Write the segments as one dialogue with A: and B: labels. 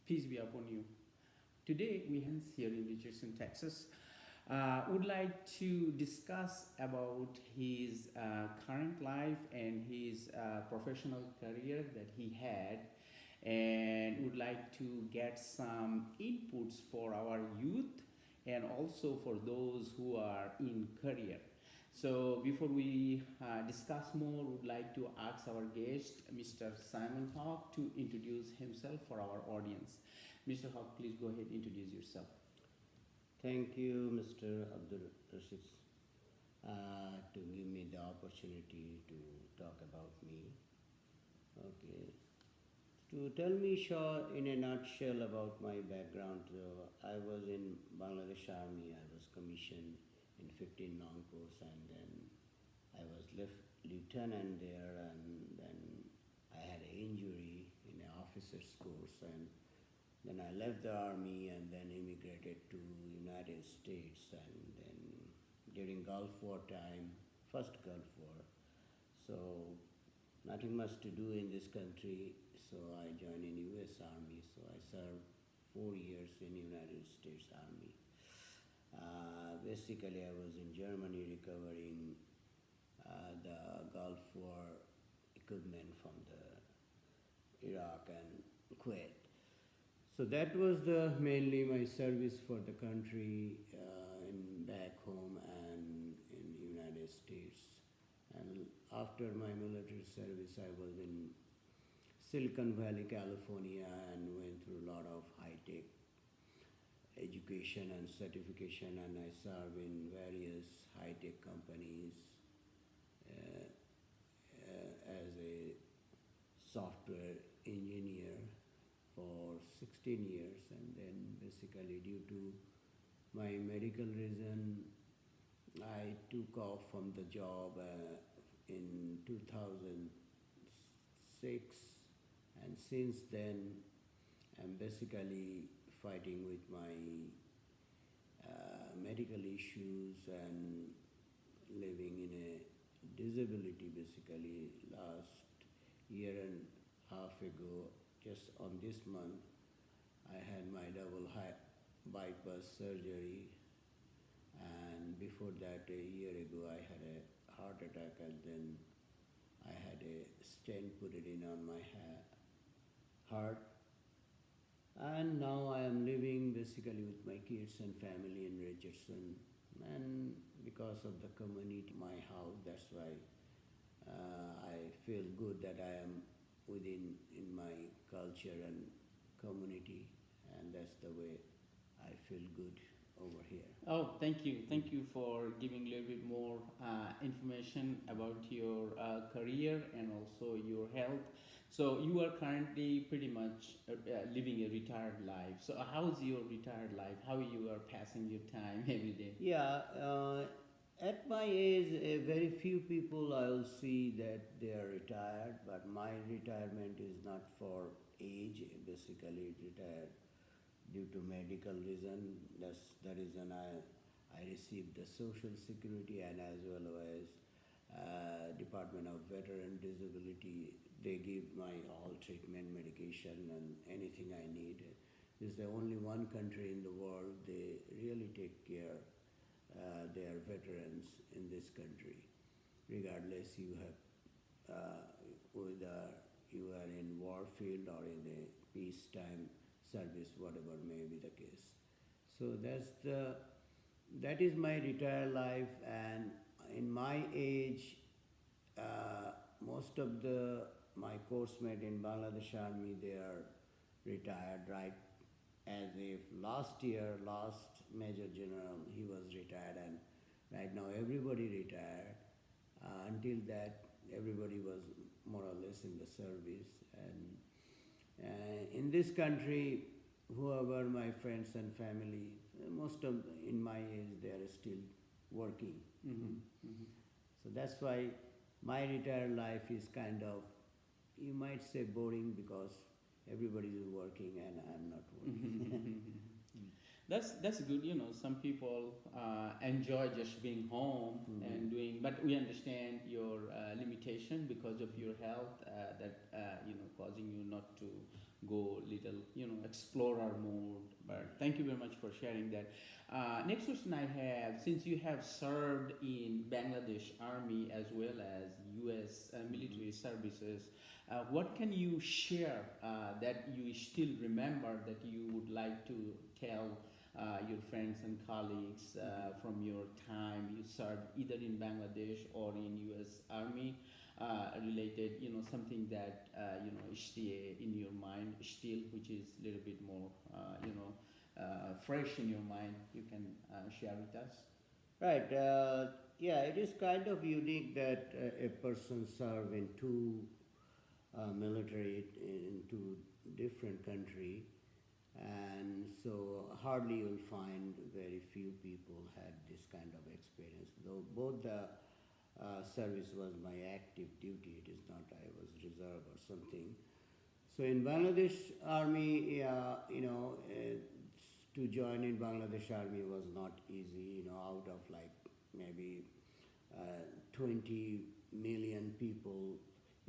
A: Peace be upon you. Today we are here in Richardson, Texas. Would like to discuss about his current life and his professional career that he had, and would like to get some inputs for our youth and also for those who are in career. So before we discuss more, would like to ask our guest, Mr. Simon Hawk, to introduce himself for our audience. Mr. Hawk, please go ahead and introduce yourself.
B: Thank you, Mr. Abdul Rashid, to give me the opportunity to talk about me. Okay. To tell me short in a nutshell about my background, I was in Bangladesh Army. I was commissioned in 15 long course, and then I was lieutenant there, and then I had an injury in an officer's course, and then I left the army and then immigrated to United States, and then during Gulf War time, first Gulf War, so nothing much to do in this country, so I joined in US Army. So I served 4 years in United States Army. Basically, I was in Germany recovering the Gulf War equipment from the Iraq and Kuwait. So that was mainly my service for the country in back home and in United States. And after my military service, I was in Silicon Valley, California, and went through a lot of high-tech education and certification, and I served in various high-tech companies as a software engineer for 16 years, and then basically due to my medical reason, I took off from the job in 2006, and since then I'm basically fighting with my medical issues and living in a disability. Basically last year and a half ago, just on this month, I had my double bypass surgery, and before that a year ago I had a heart attack, and then I had a stent put it in on my heart, and now I am living basically with my kids and family in Richardson, and because of the community, my house, that's why I feel good that I am within in my culture and community, and that's the way I feel good over here.
A: Oh, thank you. Thank you for giving a little bit more information about your career and also your health. So you are currently pretty much living a retired life. So how's your retired life? How you are passing your time every day?
B: Yeah, at my age, very few people I'll see that they are retired, but my retirement is not for age, basically retired due to medical reason. That's the reason I received the Social Security, and as well as Department of Veteran Disability. They give my all treatment, medication, and anything I need. This is the only one country in the world they really take care their veterans in this country, regardless you have whether you are in war field or in a peacetime service, whatever may be the case. So that is my retired life, and in my age, most of my coursemate in Bangladesh Army, they are retired, right? As if last Major General, he was retired, and right now everybody retired. Until that, everybody was more or less in the service, and in this country, whoever my friends and family, most of in my age, they are still working.
A: Mm-hmm. Mm-hmm.
B: So that's why my retired life is kind of, you might say, boring, because everybody is working and I'm not working.
A: That's good. You know, some people enjoy just being home and doing, but we understand your limitation because of your health that causing you not to go little, explorer mode. But thank you very much for sharing that. Next question I have, since you have served in Bangladesh Army as well as U.S. Military services, what can you share that you still remember that you would like to tell your friends and colleagues from your time you served either in Bangladesh or in U.S. Army, related, something that stay in your mind still, which is a little bit more, fresh in your mind. You can share with us.
B: Right. Yeah, it is kind of unique that a person serve in two military in two different country, and so hardly you'll find very few people had this kind of experience. Though both the service was my active duty, it is not I was reserve or something. So in Bangladesh Army, to join in Bangladesh Army was not easy. Out of like maybe 20 million people,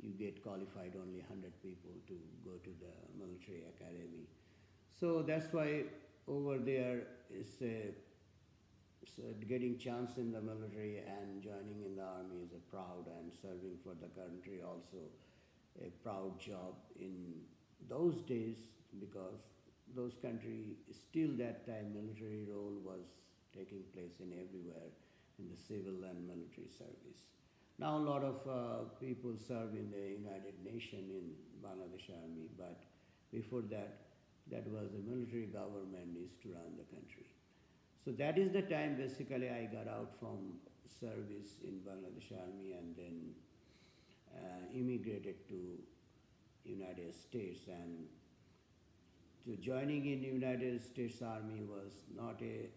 B: you get qualified only 100 people to go to the military academy. So that's why over there is so getting chance in the military and joining in the army is a proud, and serving for the country also a proud job in those days, because those country still that time military role was taking place in everywhere in the civil and military service. Now a lot of people serve in the United Nations in Bangladesh Army, but before that, that was the military government used to run the country. So that is the time basically I got out from service in Bangladesh Army and then immigrated to United States, and to joining in United States Army was not a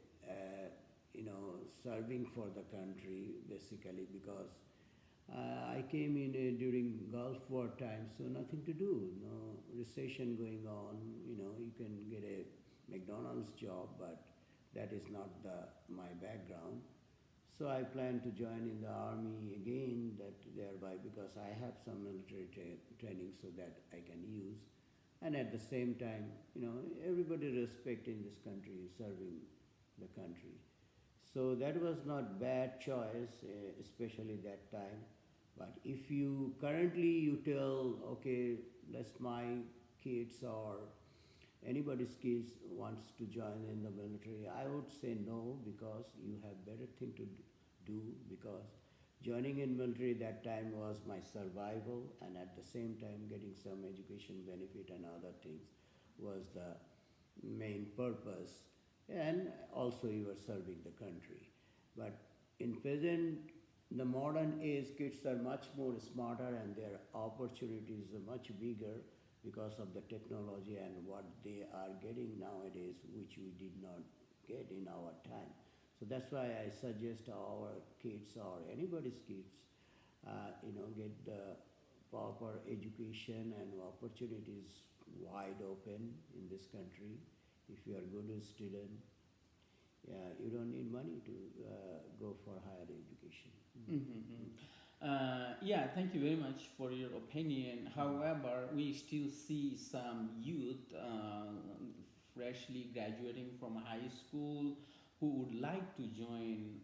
B: serving for the country basically, because I came in during Gulf War time, so nothing to do, no recession going on. You can get a McDonald's job, but that is not my background. So I plan to join in the army again, that thereby because I have some military training so that I can use, and at the same time, everybody respect in this country serving the country. So that was not bad choice, especially that time. But if you currently you tell, okay, let my kids or anybody's kids wants to join in the military, I would say no, because you have better thing to do, because joining in military that time was my survival, and at the same time getting some education benefit and other things was the main purpose, and also you are serving the country. But in present, the modern age kids are much more smarter and their opportunities are much bigger because of the technology and what they are getting nowadays, which we did not get in our time. So that's why I suggest our kids or anybody's kids, get the proper education and opportunities wide open in this country. If you are a good student, you don't need money to go for higher education.
A: Yeah, thank you very much for your opinion. However, we still see some youth freshly graduating from high school who would like to join,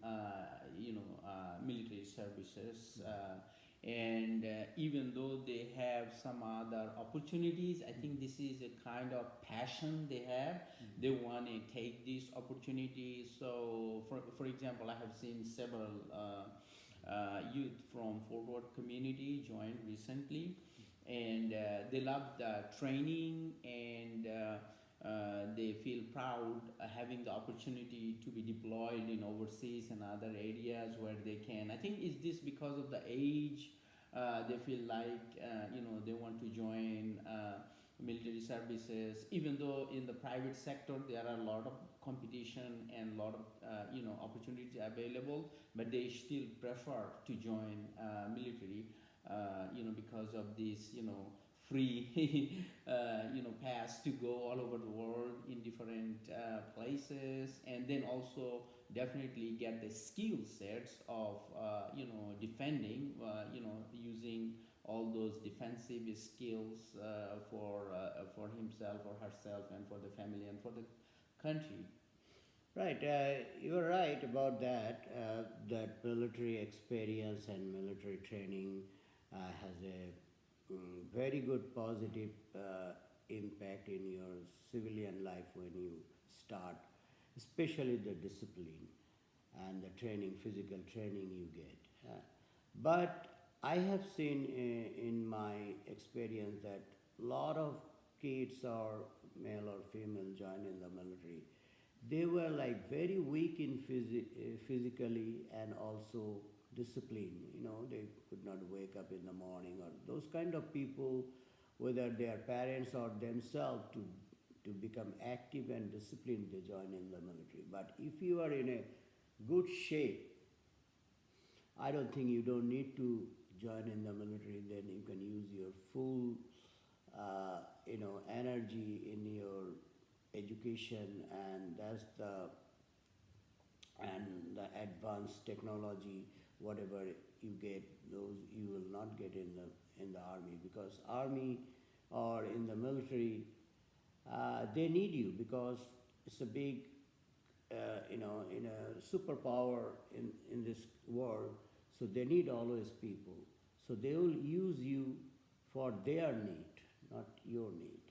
A: military services. And even though they have some other opportunities, I think this is a kind of passion they have. They want to take these opportunities. So, for example, I have seen several youth from forward community join recently, and they love the training, and they feel proud having the opportunity to be deployed in overseas and other areas where they can. I think is this because of the age, they feel like they want to join military services, even though in the private sector there are a lot of competition and a lot of opportunities available, but they still prefer to join military, because of this free pass to go all over the world in different places, and then also definitely get the skill sets of defending, using all those defensive skills for himself or herself and for the family and for the country.
B: Right, you are right about that. That military experience and military training has a very good positive impact in your civilian life when you start, especially the discipline and the training, physical training you get. But I have seen in my experience that lot of kids or male or female join in the military, they were like very weak in physically and also discipline. You know, they could not wake up in the morning, or those kind of people, whether their parents or themselves, to become active and disciplined, they join in the military. But if you are in a good shape, I don't think you don't need to join in the military. Then you can use your full energy in your education, and the advanced technology, whatever you get, those you will not get in the army, because army or in the military, they need you because it's a big in a superpower in this world, so they need always people. So they will use you for their need, not your need.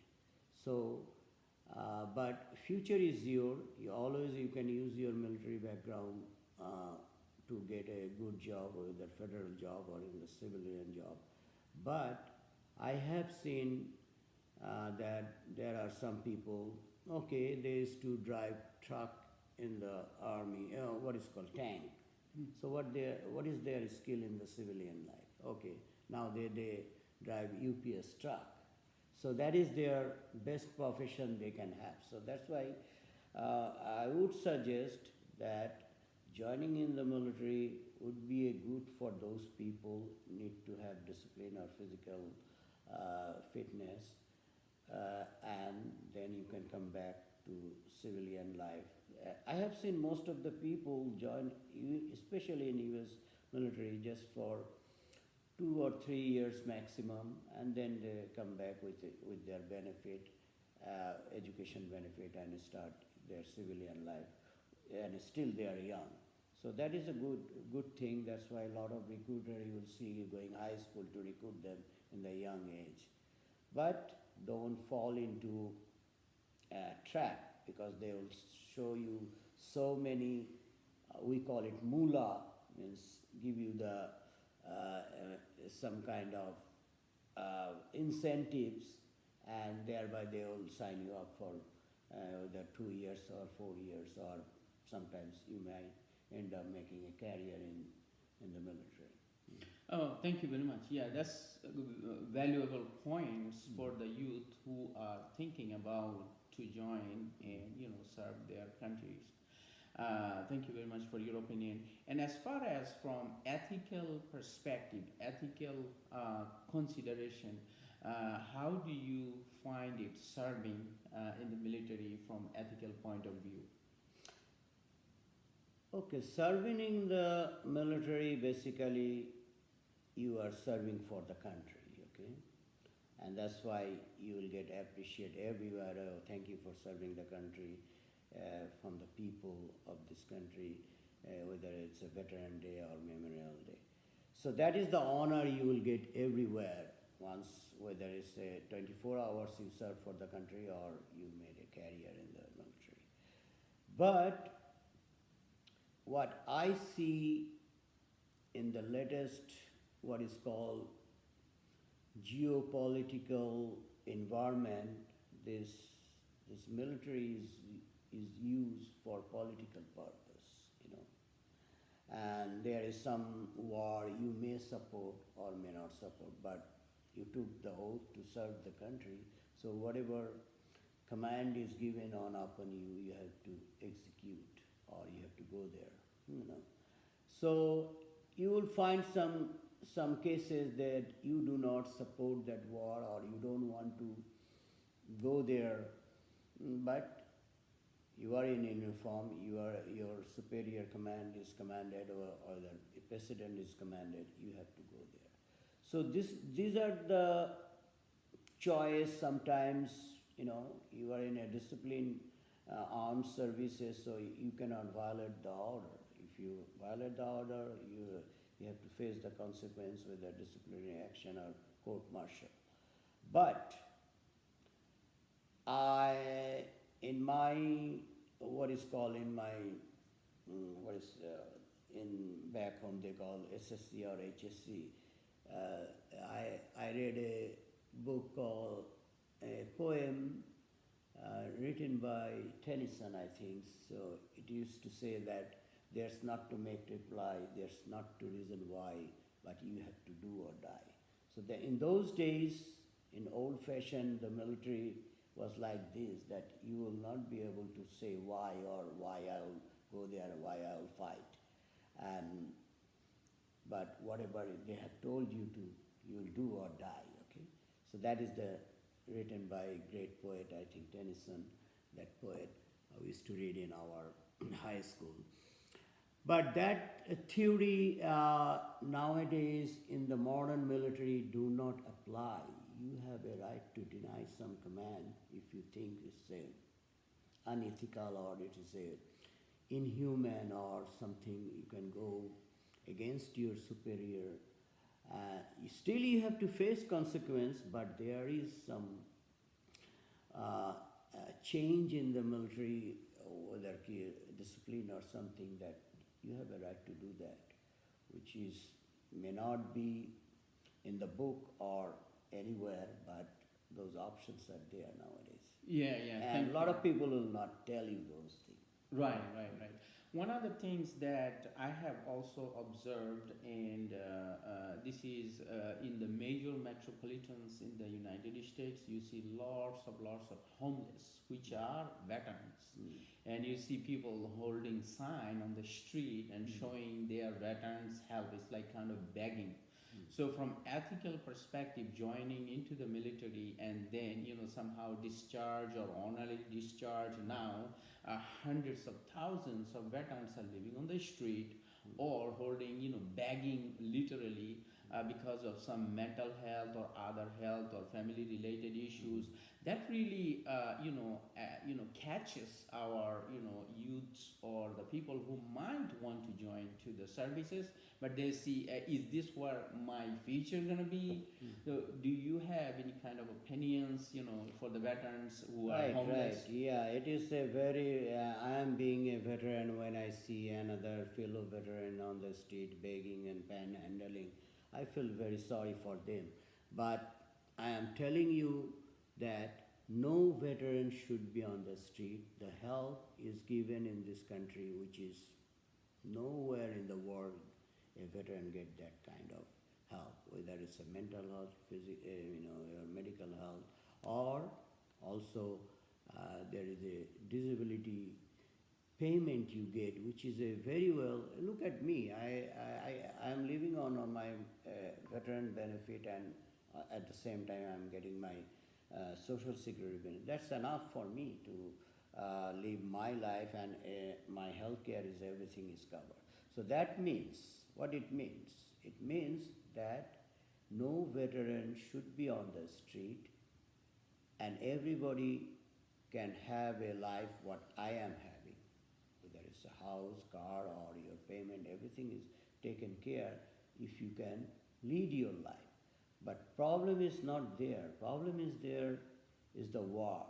B: So, but future is your. You can use your military background to get a good job, or the federal job or in the civilian job. But I have seen that there are some people. Okay, they used to drive truck in the army, what is called tank. So what is their skill in the civilian life? Okay, now they drive UPS truck. So that is their best profession they can have. So that's why I would suggest that joining in the military would be a good for those people need to have discipline or physical fitness, and then you can come back to civilian life. I have seen most of the people join, especially in US military, just for 2 or 3 years maximum, and then they come back with their benefit, education benefit, and start their civilian life, and still they are young. So that is a good thing. That's why a lot of recruiter you will see going high school to recruit them in the young age. But don't fall into a trap, because they will show you so many, we call it moolah, means give you the some kind of incentives, and thereby they will sign you up for the 2 years or 4 years, or sometimes you may end up making a career in the military.
A: Oh, thank you very much. Yeah, that's valuable points for the youth who are thinking about to join and serve their countries. Thank you very much for your opinion. And as far as from ethical perspective, ethical consideration, how do you find it serving in the military from ethical point of view?
B: Okay, serving in the military, basically you are serving for the country, okay? And that's why you will get appreciated everywhere. Oh, thank you for serving the country, from the people of this country, whether it's a Veteran Day or Memorial Day. So that is the honor you will get everywhere once, whether it's 24 hours you serve for the country or you made a career in the military. But what I see in the latest, what is called geopolitical environment, this military is used for political purpose, and there is some war you may support or may not support, but you took the oath to serve the country, so whatever command is given upon you, you have to execute, or you have to go there. So you will find some cases that you do not support that war, or you don't want to go there, but you are in uniform, your superior command is commanded, or the president is commanded, you have to go there. So these are the choice. Sometimes, you are in a discipline, armed services, so you cannot violate the order. If you violate the order, you have to face the consequence with a disciplinary action or court martial. But I, in my, what is called in my, what is in back home they call SSC or HSC. I read a book called a poem written by Tennyson, I think. So it used to say that there's not to make reply, there's not to reason why, but you have to do or die. So in those days, in old fashioned, the military was like this, that you will not be able to say why or why I'll go there, why I'll fight. And but whatever they have told you to, you'll do or die, okay? So that is the written by a great poet, I think Tennyson, that poet we used to read in our high school. But that theory nowadays in the modern military do not apply. You have a right to deny some command if you think it's unethical or it is inhuman or something. You can go against your superior. Still you have to face consequence, but there is some change in the military, whether discipline or something, that you have a right to do that, which may not be in the book or anywhere, but those options are there nowadays.
A: Yeah, yeah.
B: And a lot of people will not tell you those things.
A: Right, right, right. One of the things that I have also observed, and this is in the major metropolitans in the United States, you see lots of homeless, which are veterans. And you see people holding sign on the street and showing their veterans help. It's like kind of begging. So from ethical perspective, joining into the military and then somehow discharge or honorary discharge, now hundreds of thousands of veterans are living on the street or holding, begging literally because of some mental health or other health or family related issues. That really catches our youths or the people who might want to join to the services, but they see, is this where my future gonna be? So do you have any kind of opinions for the veterans who are homeless?
B: Right. Yeah, it is a very. I am being a veteran. When I see another fellow veteran on the street begging and panhandling, I feel very sorry for them. But I am telling you that no veteran should be on the street. The help is given in this country, which is nowhere in the world a veteran get that kind of help, whether it's a mental health, your medical health, or also there is a disability payment you get, which is a very well. Look at me. I am living on my veteran benefit, and at the same time I'm getting my social security benefit. That's enough for me to live my life, and my health care is everything is covered. So that means what it means. It means that no veteran should be on the street, and everybody can have a life what I am having, whether it's a house, car, or your payment, everything is taken care if you can lead your life. But problem is not there. Problem is there is the war.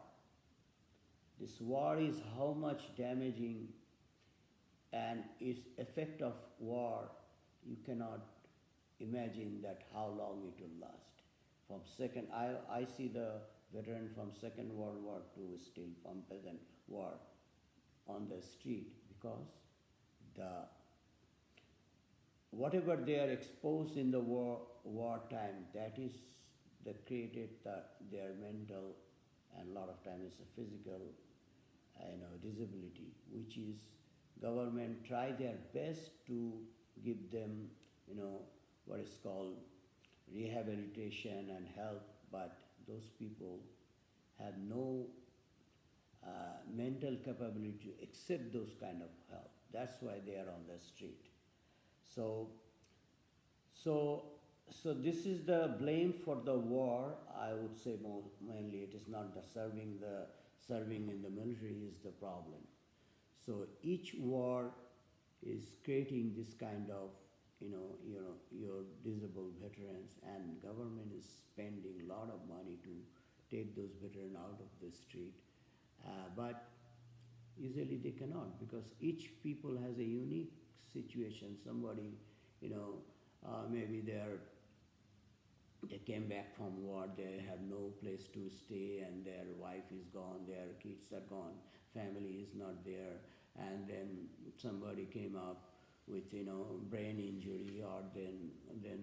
B: This war is how much damaging, and its effect of war, you cannot imagine that how long it will last. From I see the veteran from Second World War II still from present war on the street, because whatever they are exposed in the wartime, that is that created their mental, and a lot of times it's a physical disability, which is government try their best to give them what is called rehabilitation and help, but those people have no mental capability to accept those kind of help. That's why they are on the street. So So this is the blame for the war. I would say mainly it is not the serving in the military is the problem. So each war is creating this kind of your disabled veterans, and government is spending a lot of money to take those veterans out of the street, but usually they cannot because each people has a unique situation. Somebody, maybe they came back from war, they have no place to stay, and their wife is gone, their kids are gone, family is not there, and then somebody came up with brain injury, or then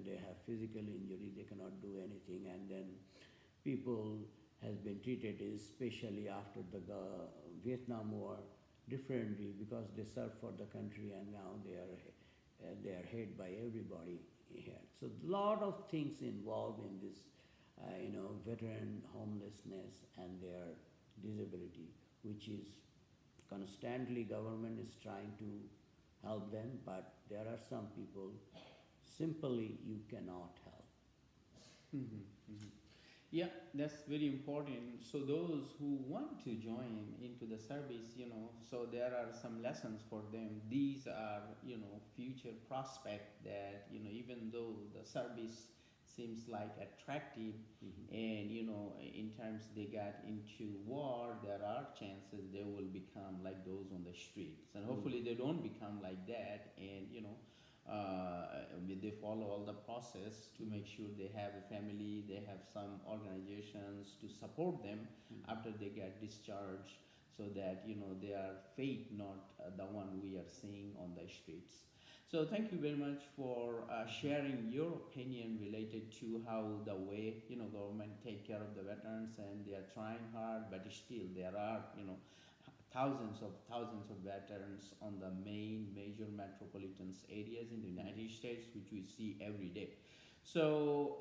B: they have physical injury, they cannot do anything, and then people has been treated, especially after the Vietnam War, differently because they served for the country and now they are hated by everybody here. So a lot of things involved in this, veteran homelessness and their disability, which is constantly government is trying to help them, but there are some people simply you cannot help.
A: Mhm, mhm. Yeah, that's very important. So those who want to join into the service, so there are some lessons for them. These are, future prospect that, even though the service seems like attractive,
B: Mhm.
A: and, in terms they got into war, there are chances they will become like those on the streets. And
B: Mm.
A: hopefully they don't become like that, and, they follow all the process to make sure they have a family, they have some organizations to support them
B: Mhm.
A: after they get discharged, so that their fate not the one we are seeing on the streets. So thank you very much for sharing your opinion related to how the way government take care of the veterans, and they are trying hard, but still there are thousands of veterans on the main major metropolitan areas in the United States, which we see every day. So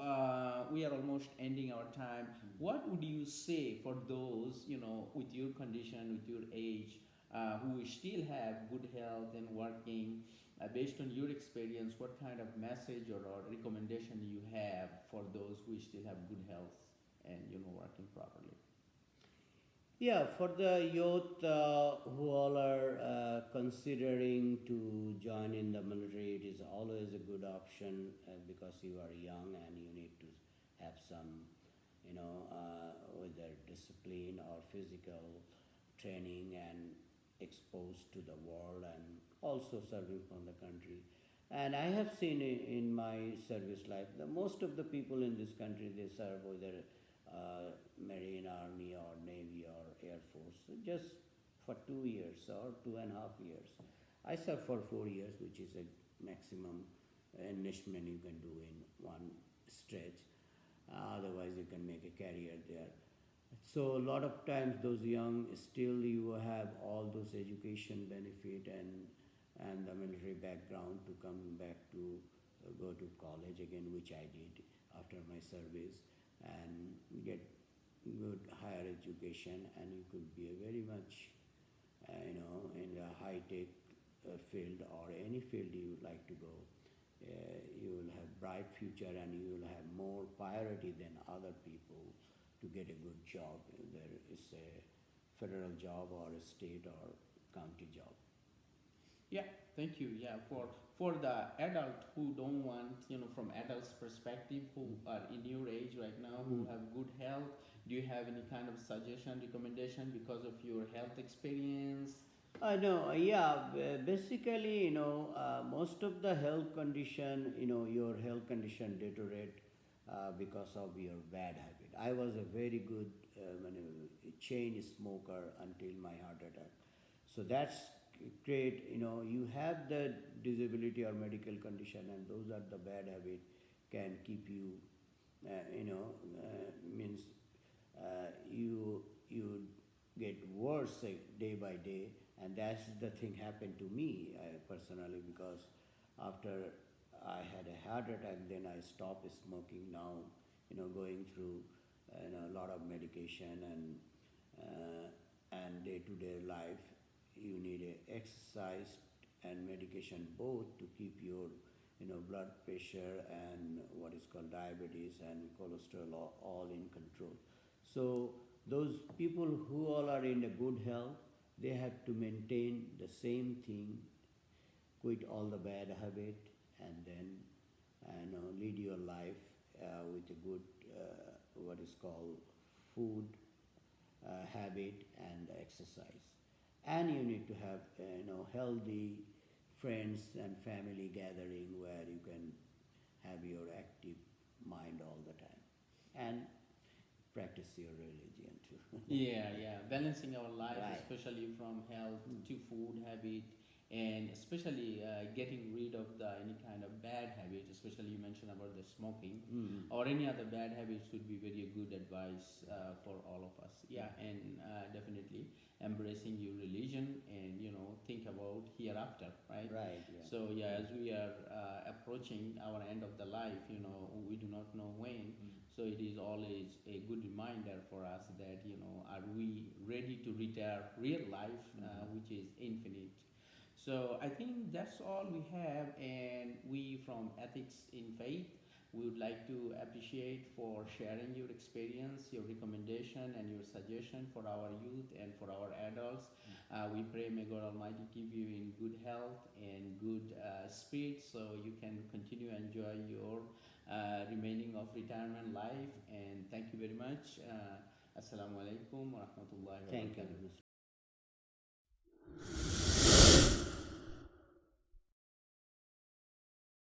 A: we are almost ending our time. What would you say for those, with your condition, with your age, who still have good health and working? Based on your experience, what kind of message or recommendation you have for those who still have good health and working properly?
B: Yeah, for the youth who all are considering to join in the military, it is always a good option because you are young and you need to have some, whether discipline or physical training and exposed to the world and also serving from the country. And I have seen in my service life that most of the people in this country they serve whether Marine, Army, or Navy, or Air Force, just for 2 years or 2.5 years. I served for 4 years, which is a maximum enlistment you can do in one stretch. Otherwise, you can make a career there. So a lot of times, those young still you have all those education benefit and the military background to come back to go to college again, which I did after my service, and get good higher education, and you could be a very much in the high tech field or any field you would like to go. You will have bright future and you will have more priority than other people to get a good job, whether it's a federal job or a state or county job.
A: Yeah, thank you. Yeah, for the adult who don't want, from adult's perspective, who are in your age right now, who
B: Mm.
A: have good health, do you have any kind of suggestion, recommendation because of your health experience?
B: I know, yeah. Basically, most of the health condition, your health condition deteriorate because of your bad habit. I was a very good chain smoker until my heart attack. So that's great. You have the disability or medical condition, and those are the bad habit can keep you, means you get worse day by day, and that's the thing happened to me personally because after I had a heart attack, then I stopped smoking. Now, going through a lot of medication and day-to-day life, you need a exercise and medication both to keep your blood pressure and what is called diabetes and cholesterol all in control. So those people who all are in a good health, they have to maintain the same thing, quit all the bad habit, and then lead your life with a good what is called food habit and exercise. And you need to have healthy friends and family gathering where you can have your active mind all the time and practice your religion too.
A: Yeah. Balancing our life,
B: Right.
A: especially from health
B: Mm.
A: to food habit, and especially getting rid of any kind of bad habit. Especially you mentioned about the smoking
B: Mm.
A: or any other bad habits would be very good advice for all of us. Yeah, and definitely embracing your religion and think about hereafter, right?
B: Right, yeah.
A: So yeah, as we are approaching our end of the life, we do not know when.
B: Mm.
A: So it is always a good reminder for us that are we ready to retire real life, which is infinite. So I think that's all we have, and we from Ethics in Faith, we would like to appreciate for sharing your experience, your recommendation, and your suggestion for our youth and for our adults. We pray may God Almighty keep you in good health and good spirit, so you can continue enjoy your remaining of retirement life. And thank you very much. Assalamu alaikum wa rahmatullahi wa
B: Thank you,
A: barakatuh.
B: Mr.